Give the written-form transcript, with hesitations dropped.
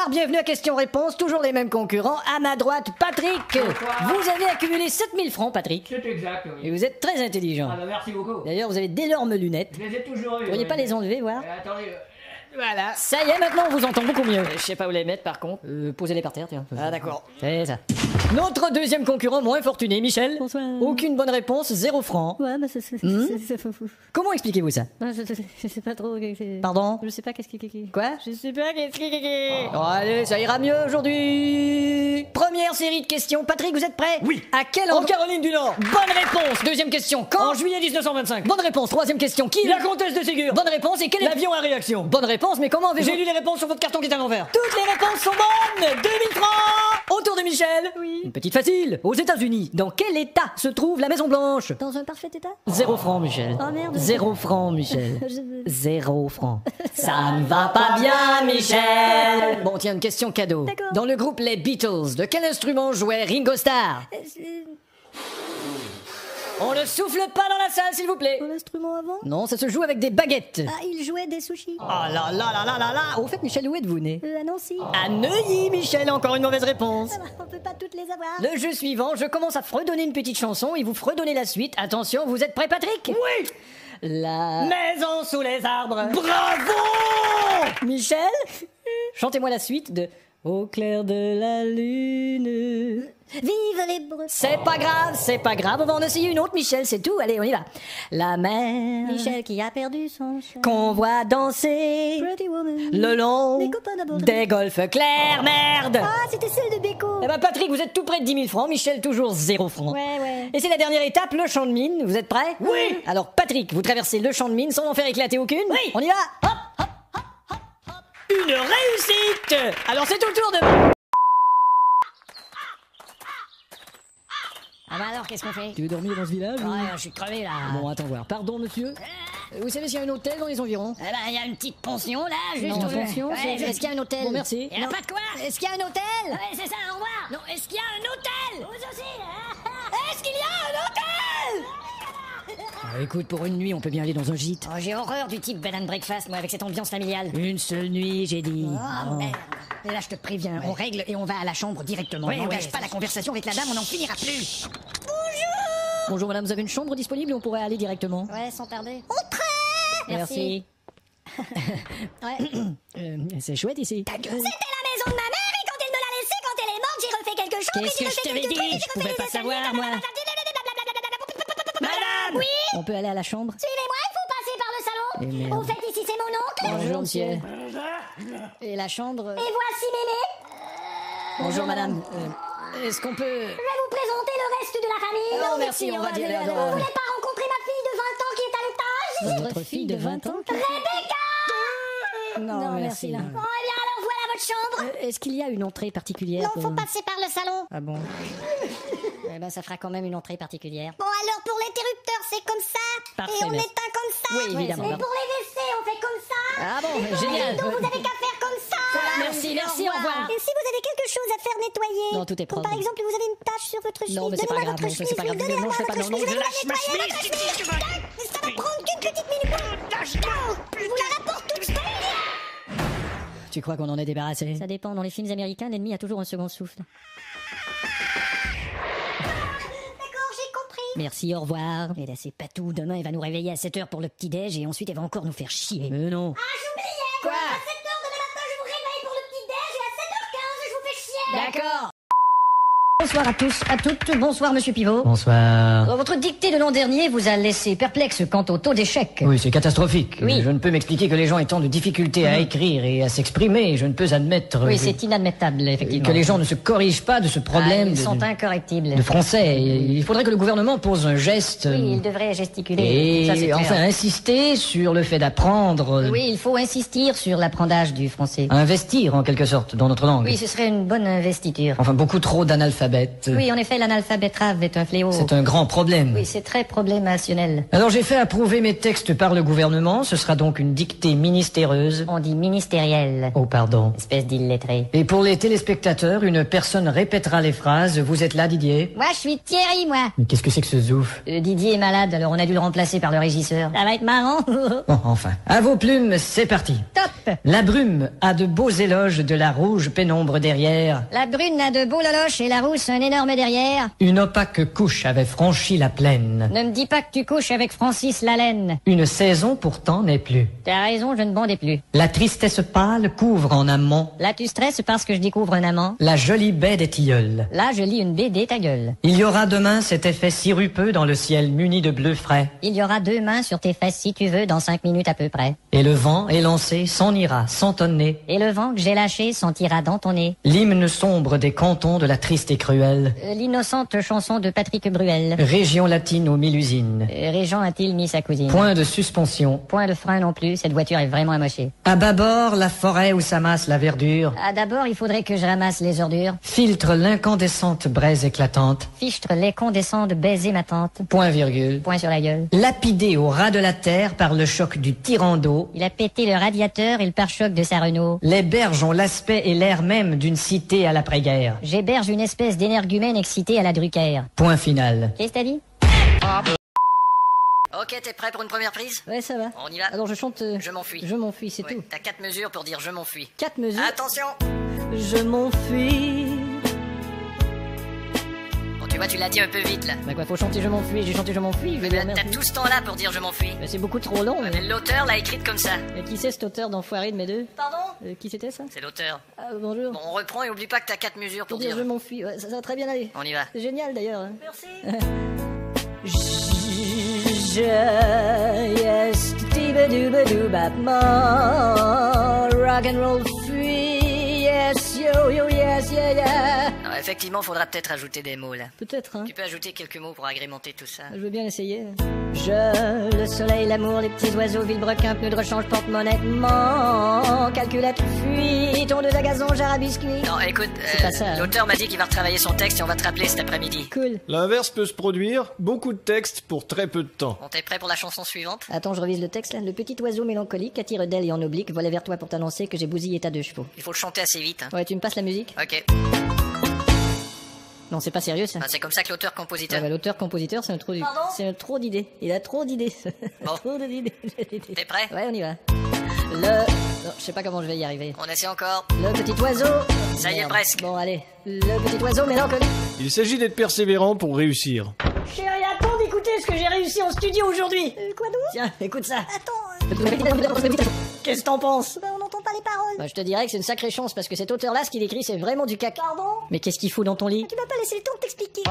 Bonsoir, bienvenue à Question-Réponse, toujours les mêmes concurrents. À ma droite, Patrick. Bonsoir. Vous avez accumulé 7000 francs, Patrick. C'est exact, Et oui. vous êtes très intelligent. Ah bah merci beaucoup. D'ailleurs, vous avez d'énormes lunettes. Je les ai toujours eues. Vous pourriez oui. pas les enlever, voir Attendez, voilà. Ça y est, maintenant on vous entend beaucoup mieux. Je sais pas où les mettre par contre. Posez-les par terre, tiens. Ah d'accord. C'est ça. Notre deuxième concurrent moins fortuné, Michel. Bonsoir. Aucune bonne réponse, 0 francs. Ouais, mais c'est fou. Comment expliquez-vous ça? Je sais pas trop. Pardon? Je sais pas qu'est-ce qui. Quoi? Je sais pas qu'est-ce qui. Oh, allez, ça ira mieux aujourd'hui. Première série de questions. Patrick, vous êtes prêt? Oui. À quel En endroit? Caroline du Nord. Bonne réponse. Deuxième question. Quand? En juillet 1925. Bonne réponse. Troisième question. Qui? La comtesse de Ségur. Bonne réponse. Et quel est... L'avion à réaction. Bonne réponse, mais comment avez-vous... J'ai lu les réponses sur votre carton qui est à l'envers. Toutes les réponses sont bonnes. 2000 francs. Autour de Michel. Oui. Une petite facile. Aux États-Unis, dans quel état se trouve la Maison Blanche? Dans un parfait état? 0 francs, Michel. Oh merde. 0 francs, Michel. 0 francs. Ça ne va Ah, pas bien, Michel. Bon, tiens, une question cadeau. D'accord. Dans le groupe Les Beatles, de quel instrument jouait Ringo Starr? On ne souffle pas dans la salle, s'il vous plaît. Un instrument avant? Non, ça se joue avec des baguettes. Ah, il jouait des sushis. Oh là là là là là là. Au fait, Michel, où êtes-vous né? À Nancy. À Neuilly, Michel, encore une mauvaise réponse. On peut pas toutes les avoir. Le jeu suivant, je commence à fredonner une petite chanson et vous fredonnez la suite. Attention, vous êtes prêts, Patrick? Oui. La... Maison sous les arbres. Bravo! Michel, chantez-moi la suite de Au clair de la lune. Vive les Bretons. C'est pas grave, on va en essayer une autre, Michel, c'est tout. Allez, on y va. La mer Michel qui a perdu son chien. qu'on voit danser Pretty woman. le long Les copains d'abord. des golfes clairs, merde! Ah, c'était celle de Beko. Eh ben Patrick, vous êtes tout près de 10 000 francs, Michel toujours 0 francs. Ouais. Et c'est la dernière étape, le champ de mine. Vous êtes prêts? Oui. Alors Patrick, vous traversez le champ de mine sans en faire éclater aucune? Oui. On y va? Hop, hop, hop, hop, hop. Une réussite! Alors c'est au tour de... Ah bah alors, qu'est-ce qu'on fait? Tu veux dormir dans ce village? ou- Ouais, je suis crevé là. Bon, attends voir. Pardon, monsieur. Vous savez s'il y a un hôtel dans les environs? Eh ben, il y a une petite pension là, juste Non, au pension, Ouais, c'est- est-ce qu'il y a un hôtel? Bon, merci. Il y a Non. pas de quoi? Est-ce qu'il y a un hôtel? Ouais, c'est ça, au revoir. Non, est-ce qu'il y a un hôtel? Vous aussi. Est-ce qu'il y a un hôtel? Écoute, pour une nuit, on peut bien aller dans un gîte. Oh, j'ai horreur du type bed and breakfast, moi, avec cette ambiance familiale. Une seule nuit, j'ai dit. Oh, merde. Et là, je te préviens, on règle et on va à la chambre directement. Ouais, on n'engage ouais. pas la conversation avec la dame, on n'en finira plus. Bonjour madame, vous avez une chambre disponible ou on pourrait aller directement? Ouais, sans tarder. Merci. Ouais. C'est chouette ici. C'était la maison de ma mère et quand elle me l'a laissée, quand elle est morte, j'ai refait quelque chose. Qu'est-ce j'ai que je refait t'avais quelques dit? trucs, j'ai Je pouvais refait pas des savoir, escaliers, moi. Madame. Oui. On peut aller à la chambre? Suivez-moi, il faut passer par le salon. Eh, merde. Au fait, ici, c'est mon oncle. Bonjour monsieur. Et la chambre? Et voici Mémé. Bonjour madame. Est-ce qu'on peut... Je vais vous présenter le reste de la famille. Non, merci, on va dire... Vous voulez pas rencontrer ma fille de 20 ans qui est à l'étage? Votre fille de 20 ans? Rebecca. Non, merci. Oh, eh bien, alors voilà votre chambre. Est-ce qu'il y a une entrée particulière? Non, faut passer par le salon. Ah bon? Eh ben, ça fera quand même une entrée particulière. Bon, alors pour l'interrupteur, c'est comme ça. Parfait, et on merci. éteint comme ça. Oui, évidemment. Et pour les WC, on fait comme ça. Ah bon, Et génial. donc, vous avez qu'à faire comme ça. Merci, merci, au revoir. Et si vous avez quelque chose à faire nettoyer. Non, tout est Comme propre. par exemple, vous avez une tache sur votre chemise. Non, mais c'est pas Donnez-moi grave, votre non, ça, c'est pas chemise, grave. donnez-moi Non, je fais pas, votre non, chemise, je je vais lâche la ma nettoyer, chemise. votre chemise. Ça va prendre qu'une petite minute. Je vous la rapporte tout de suite. Tu crois qu'on en est débarrassé? Ça dépend. Dans les films américains, l'ennemi a toujours un second souffle. D'accord, j'ai compris. Merci, au revoir. Et là, c'est pas tout. Demain, il va nous réveiller à 7h pour le petit-déj et ensuite, il va encore nous faire chier. Mais non. Ah, j'oubliais. Quoi? À 7h demain matin, je vous réveille pour le petit-déj et à 7h15, je vous fais chier. D'accord. Bonsoir à tous, à toutes. Bonsoir, monsieur Pivot. Bonsoir. Votre dictée de l'an dernier vous a laissé perplexe quant au taux d'échec. Oui, c'est catastrophique. Oui. Je ne peux m'expliquer que les gens aient tant de difficultés à écrire et à s'exprimer. Je ne peux admettre Oui, c'est inadmettable, effectivement. que les gens ne se corrigent pas de ce problème Ils sont de incorrectibles. français. Il faudrait que le gouvernement pose un geste Oui, ils devraient gesticuler. et Ça, c'est clair. enfin insister sur le fait d'apprendre, Oui, il faut insister sur l'apprentissage du français. à investir en quelque sorte dans notre langue. Oui, ce serait une bonne investiture. Enfin, beaucoup trop d'analphabètes l'analphabète. Oui, en effet, l'analphabète rave est un fléau. C'est un grand problème. Oui, c'est très problémationnel. Alors j'ai fait approuver mes textes par le gouvernement, ce sera donc une dictée ministéreuse. On dit ministériel. Oh pardon. Espèce d'illettré. Et pour les téléspectateurs, une personne répétera les phrases. Vous êtes là, Didier? Moi, je suis Thierry, moi. Mais qu'est-ce que c'est que ce zouf? Didier est malade, alors on a dû le remplacer par le régisseur. Ça va être marrant. Bon, enfin. À vos plumes, c'est parti. Top. La brume a de beaux éloges de la rouge pénombre derrière. La brune a de beaux loloches et la rousse un énorme derrière. Une opaque couche avait franchi la plaine. Ne me dis pas que tu couches avec Francis Lalaine. Une saison pourtant n'est plus. T'as raison, je ne bondais plus. La tristesse pâle couvre en amont Là, tu stresses parce que je découvre un amant. la jolie baie des tilleuls. Là, je lis une BD, ta gueule. Il y aura demain cet effet sirupeux dans le ciel muni de bleu frais. Il y aura 2 mains sur tes fesses si tu veux dans 5 minutes à peu près. Et le vent élancé s'en ira sans tonner. Et le vent que j'ai lâché sentira dans ton nez. L'hymne sombre des cantons de la triste et cruelle L'innocente chanson de Patrick Bruel. région latine aux 1000 usines. Régent a-t-il mis sa cousine? Point de suspension. Point de frein non plus, cette voiture est vraiment amochée. À bâbord, la forêt où s'amasse la verdure Ah, d'abord, il faudrait que je ramasse les ordures. filtre l'incandescente braise éclatante. Fichtre les condescends de baiser ma tante. Point virgule. Point sur la gueule. Lapidé au ras de la terre par le choc du tyran d'eau, Il a pété le radiateur et le pare-choc de sa Renault. les berges ont l'aspect et l'air même d'une cité à l'après-guerre. J'héberge une espèce d'énergumène excité à la Drucker. Point final. Qu'est-ce que t'as dit? Ok, t'es prêt pour une première prise? Ouais, ça va. On y va. Alors je chante... Je m'enfuis. Je m'enfuis, c'est Ouais, tout. t'as 4 mesures pour dire je m'enfuis. 4 mesures. Attention! Je m'enfuis. Bon, tu vois, tu l'as dit un peu vite là. Bah quoi, faut chanter je m'enfuis, j'ai chanté je m'enfuis, je vais dire T'as merde. tout ce temps-là pour dire je m'enfuis. Bah, c'est beaucoup trop long. Ouais, mais l'auteur l'a écrite comme ça. Mais qui c'est cet auteur d'enfoiré de mes deux? Pardon? Qui c'était ça? C'est l'auteur. Ah, bonjour. Bon, on reprend et oublie pas que t'as 4 mesures Pour pour dire dire. je m'enfuis, ouais, ça va très bien aller. On y va. C'est génial d'ailleurs. hein. Merci. Yes, tibadubadubap, rock and roll free, yes, yo, yo, yes, yeah, yeah. Alors, effectivement, faudra peut-être ajouter des mots là. Peut-être, hein. Tu peux ajouter quelques mots pour agrémenter tout ça. Je veux bien essayer. Je, le soleil, l'amour, les petits oiseaux, vilebrequin, pneu de rechange, porte-monnaie, calculette, fuite, tondeuse à gazon, jarre à biscuits. Non, écoute, C'est pas ça, hein. l'auteur m'a dit qu'il va retravailler son texte et on va te rappeler cet après-midi. Cool. L'inverse peut se produire, beaucoup de textes pour très peu de temps. Bon, t'es prêt pour la chanson suivante? Attends, je revise le texte là. Le petit oiseau mélancolique attire d'elle et en oblique volait vers toi pour t'annoncer que j'ai bousillé ta 2 chevaux. Il faut le chanter assez vite. Hein. Ouais, tu me passes la musique? Ok. Non, c'est pas sérieux ça. Enfin, c'est comme ça que l'auteur-compositeur. Ouais, bah, l'auteur-compositeur, c'est un trop Pardon? c'est un trop d'idées. Il a trop d'idées. Bon. Trop d'idées. T'es prêt? Ouais, on y va. Non, je sais pas comment je vais y arriver. On essaie encore. Le petit oiseau. Ça y est, Merde. presque. Bon, allez. Le petit oiseau mélancolique. Il s'agit d'être persévérant pour réussir. Chérie, attends d'écouter ce que j'ai réussi en studio aujourd'hui. Quoi donc? Tiens, écoute ça. Attends, Qu'est-ce que t'en penses? on n'entend pas les paroles. Bah, je te dirais que c'est une sacrée chance parce que cet auteur-là, ce qu'il écrit, c'est vraiment du caca. Pardon? Mais qu'est-ce qu'il fout dans ton lit? Tu m'as pas laissé le temps de t'expliquer.